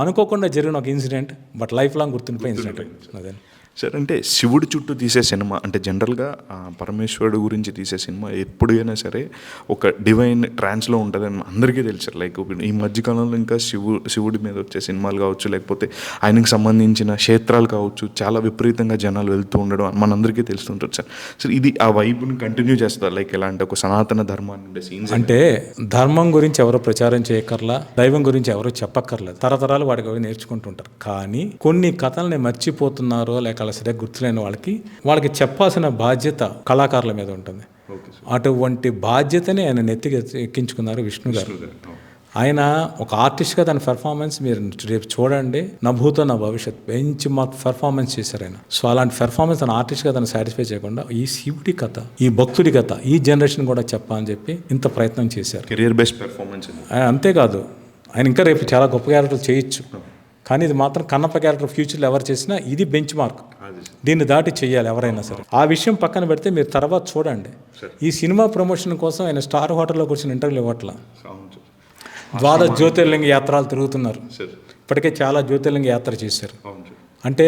అనుకోకుండా జరిగిన ఒక ఇన్సిడెంట్, బట్ లైఫ్ లాంగ్ గుర్తుండిపోయే ఇన్సిడెంట్ అదే సార్. అంటే శివుడి చుట్టూ తీసే సినిమా అంటే జనరల్గా పరమేశ్వరుడు గురించి తీసే సినిమా ఎప్పుడైనా సరే ఒక డివైన్ ట్రాన్స్లో ఉంటుందని అందరికీ తెలుసు. లైక్ ఈ మధ్యకాలంలో ఇంకా శివుడి మీద వచ్చే సినిమాలు కావచ్చు, లేకపోతే ఆయనకు సంబంధించిన క్షేత్రాలు కావచ్చు, చాలా విపరీతంగా జనాలు వెళ్తూ ఉండడం మనందరికీ తెలుస్తుంటుంది సార్. సో ఇది ఆ వైబ్ని కంటిన్యూ చేస్తారు. లైక్ ఎలాంటి ఒక సనాతన ధర్మాన్ని ఉండే సీన్స్ అంటే ధర్మం గురించి ఎవరో ప్రచారం చేయక్కర్లా, దైవం గురించి ఎవరో చెప్పక్కర్లేదు, తరతరాలు వాడికి అవి నేర్చుకుంటుంటారు. కానీ కొన్ని కథల్ని మర్చిపోతున్నారో లేక సరిగ్గా గుర్తులేని వాళ్ళకి చెప్పాల్సిన బాధ్యత కళాకారుల మీద ఉంటుంది. అటువంటి బాధ్యతని ఆయన నెత్తికి ఎక్కించుకున్నారు విష్ణు గారు. ఆయన ఒక ఆర్టిస్ట్గా తన పెర్ఫార్మెన్స్ మీరు రేపు చూడండి, నా భూతో నా భవిష్యత్ బెంచ్ మార్క్ పెర్ఫార్మెన్స్ చేశారు ఆయన. సో అలాంటి పెర్ఫార్మెన్స్ తన ఆర్టిస్ట్గా తను సాటిస్ఫై చేయకుండా ఈ శివుడి కథ, ఈ భక్తుడి కథ ఈ జనరేషన్ కూడా చెప్పాలని చెప్పి ఇంత ప్రయత్నం చేశారు. Career based performance. అంతేకాదు, ఆయన ఇంకా రేపు చాలా గొప్ప క్యారెక్టర్ చేయొచ్చు, కానీ ఇది మాత్రం కన్నప్ప క్యారెక్టర్ ఫ్యూచర్లో ఎవరు చేసినా ఇది బెంచ్ మార్క్, దీన్ని దాటి చేయాలి ఎవరైనా సరే. ఆ విషయం పక్కన పెడితే మీరు తర్వాత చూడండి, ఈ సినిమా ప్రమోషన్ కోసం ఆయన స్టార్ హోటల్లో కూర్చొని ఇంటర్వ్యూలు ఇవ్వట్లా, ద్వాదశ జ్యోతిర్లింగ యాత్రలు తిరుగుతున్నారు. ఇప్పటికే చాలా జ్యోతిర్లింగ యాత్ర చేశారు. అంటే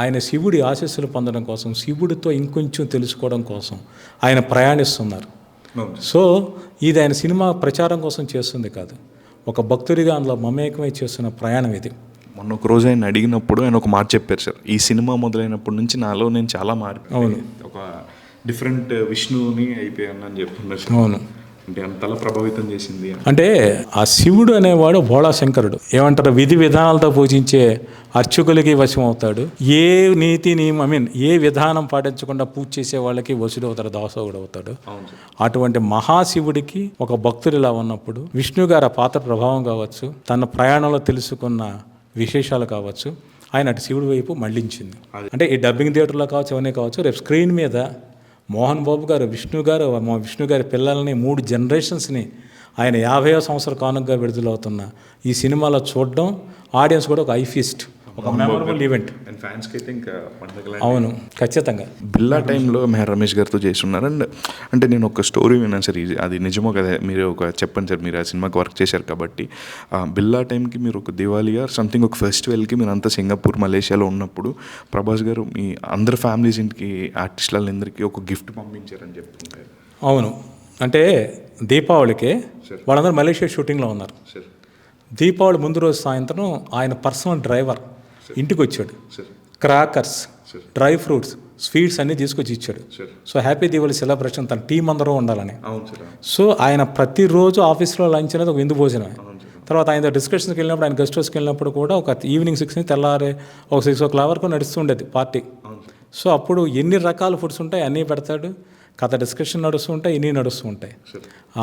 ఆయన శివుడి ఆశీస్సులు పొందడం కోసం, శివుడితో ఇంకొంచెం తెలుసుకోవడం కోసం ఆయన ప్రయాణిస్తున్నారు. సో ఇది ఆయన సినిమా ప్రచారం కోసం చేస్తుంది కాదు, ఒక భక్తుడిగా అందులో మమేకమై చేస్తున్న ప్రయాణం ఇది. మొన్న ఒక రోజు ఆయన అడిగినప్పుడు ఆయన ఒక మాట చెప్పారు సార్, ఈ సినిమా మొదలైనప్పటి నుంచి నాలో నేను చాలా మారిపోయాను, ఒక డిఫరెంట్ విష్ణువుని అయిపోయాను అని చెప్తున్నారు. అవును, అంటే అంతలా ప్రభావితం చేసింది. అంటే ఆ శివుడు అనేవాడు భోళా శంకరుడు. ఏమంటారు, విధి విధానాలతో పూజించే అర్చకులకి వశం అవుతాడు, ఏ నీతి నియమం ఏ విధానం పాటించకుండా పూజ చేసే వాళ్ళకి వశుడు అవుతాడు, దాసోగుడు అవుతాడు. అటువంటి మహాశివుడికి ఒక భక్తుడిలా ఉన్నప్పుడు విష్ణు గారి పాత్ర ప్రభావం కావచ్చు, తన ప్రయాణంలో తెలుసుకున్న విశేషాలు కావచ్చు, ఆయన అటు శివుడి వైపు మళ్లించింది. అంటే ఈ డబ్బింగ్ థియేటర్లో కావచ్చు, అవన్నీ కావచ్చు, రేపు స్క్రీన్ మీద మోహన్ బాబు గారు, విష్ణు గారి పిల్లల్ని 3 జనరేషన్స్ని ఆయన 50వ సంవత్సరం కానుకగా విడుదలవుతున్న ఈ సినిమాలో చూడడం ఆడియన్స్ కూడా ఒక ఐఫీస్ట్, ఒక మెమరబుల్ ఈవెంట్. అవును, ఖచ్చితంగా. బిల్లా టైంలో మెహర్ రమేష్ గారితో చేస్తున్నారు. అండ్ అంటే నేను ఒక స్టోరీ విన్నాను సార్, అది నిజమో కదా మీరు ఒక చెప్పండి సార్, మీరు ఆ సినిమాకి వర్క్ చేశారు కాబట్టి. బిల్లా టైంకి మీరు ఒక దివాళీ సంథింగ్ ఒక ఫెస్టివల్కి మీరు అంతా సింగపూర్ మలేషియాలో ఉన్నప్పుడు ప్రభాస్ గారు మీ అందరు ఫ్యామిలీస్ ఇంటికి ఆర్టిస్టులందరికీ ఒక గిఫ్ట్ పంపించారని చెప్తుంటారు. అవును, అంటే దీపావళికే వాళ్ళందరూ మలేషియా షూటింగ్లో ఉన్నారు. దీపావళి ముందు రోజు సాయంత్రం ఆయన పర్సనల్ డ్రైవర్ ఇంటికి వచ్చాడు, క్రాకర్స్, డ్రై ఫ్రూట్స్, స్వీట్స్ అన్నీ తీసుకొచ్చి ఇచ్చాడు. సో హ్యాపీ దీపావళి సెలబ్రేషన్ తన టీం అందరూ ఉండాలని. సో ఆయన ప్రతిరోజు ఆఫీస్లో లంచ్ అనేది ఒక విందు భోజనం. తర్వాత ఆయన డిస్కషన్స్కి వెళ్ళినప్పుడు, ఆయన గెస్ట్ హౌస్కి వెళ్ళినప్పుడు కూడా ఒక ఈవినింగ్ 6 నుంచి తెల్లారే ఒక 6 o'clock వరకు నడుస్తూ ఉండేది పార్టీ. సో అప్పుడు ఎన్ని రకాల ఫుడ్స్ ఉంటాయి అన్నీ పెడతాడు, కథ డిస్కషన్ నడుస్తూ ఉంటాయి, ఇన్ని నడుస్తూ ఉంటాయి.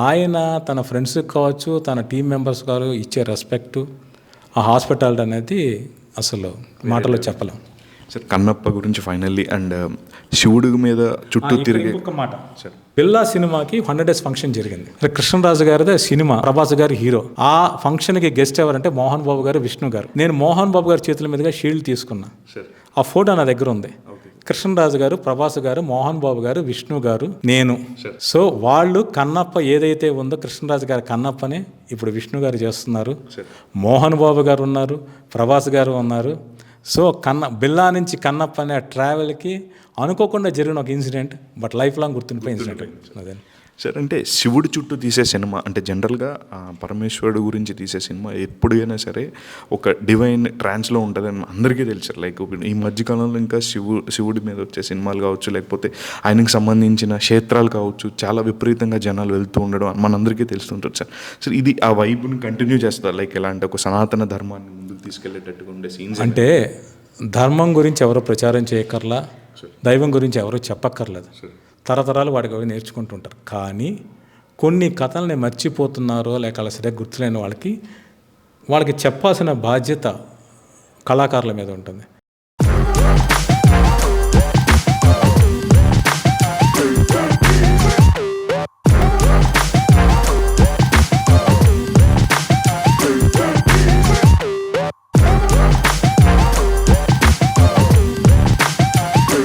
ఆయన తన ఫ్రెండ్స్కి కావచ్చు, తన టీం మెంబర్స్ కావచ్చు ఇచ్చే రెస్పెక్టు, ఆ హాస్పిటాలిటీ అనేది అసలు మాటలో చెప్పలేం సార్. కన్నప్ప గురించి ఫైనల్లీ అండ్ శివుడి మీద చుట్టూ తిరిగి ఒక మాట సార్, బిల్లా సినిమాకి 100 days ఫంక్షన్ జరిగింది. కృష్ణరాజు గారిదే సినిమా, ప్రభాస్ గారి హీరో. ఆ ఫంక్షన్కి గెస్ట్ ఎవరంటే మోహన్ బాబు గారు, విష్ణు గారు. నేను మోహన్ బాబు గారి చేతుల మీదుగా షీల్డ్ తీసుకున్నా, ఆ ఫోటో నా దగ్గర ఉంది. కృష్ణరాజు గారు, ప్రభాస్ గారు, మోహన్ బాబు గారు, విష్ణు గారు, నేను. సో వాళ్ళు కన్నప్ప ఏదైతే ఉందో కృష్ణరాజు గారి కన్నప్పని ఇప్పుడు విష్ణు గారు చేస్తున్నారు, మోహన్ బాబు గారు ఉన్నారు, ప్రభాస్ గారు ఉన్నారు. సో బిల్లా నుంచి కన్నప్ప అనే ట్రావెల్కి అనుకోకుండా జరిగిన ఒక ఇన్సిడెంట్, బట్ లైఫ్ లాంగ్ గుర్తుండిపోయే ఇన్సిడెంట్ అదే సార్. అంటే శివుడి చుట్టూ తీసే సినిమా అంటే జనరల్గా పరమేశ్వరుడు గురించి తీసే సినిమా ఎప్పుడైనా సరే ఒక డివైన్ ట్రాన్స్లో ఉంటుందని అందరికీ తెలుసు. లైక్ ఈ మధ్యకాలంలో ఇంకా శివుడి మీద వచ్చే సినిమాలు కావచ్చు, లేకపోతే ఆయనకు సంబంధించిన క్షేత్రాలు కావచ్చు, చాలా విపరీతంగా జనాలు వెళ్తూ ఉండడం మనందరికీ తెలుస్తుంటుంది సార్. సో ఇది ఆ వైబ్ని కంటిన్యూ చేస్తారు. లైక్ ఎలాంటి ఒక సనాతన ధర్మాన్ని ముందుకు తీసుకెళ్లేటట్టుగా ఉండే సీన్స్. అంటే ధర్మం గురించి ఎవరో ప్రచారం చేయక్కర్లా, దైవం గురించి ఎవరో చెప్పక్కర్లేదు, తరతరాలు వాడికి అవి నేర్చుకుంటుంటారు. కానీ కొన్ని కథల్ని మర్చిపోతున్నారో లేక సరిగ్గా గుర్తులేని వాళ్ళకి చెప్పాల్సిన బాధ్యత కళాకారుల మీద ఉంటుంది.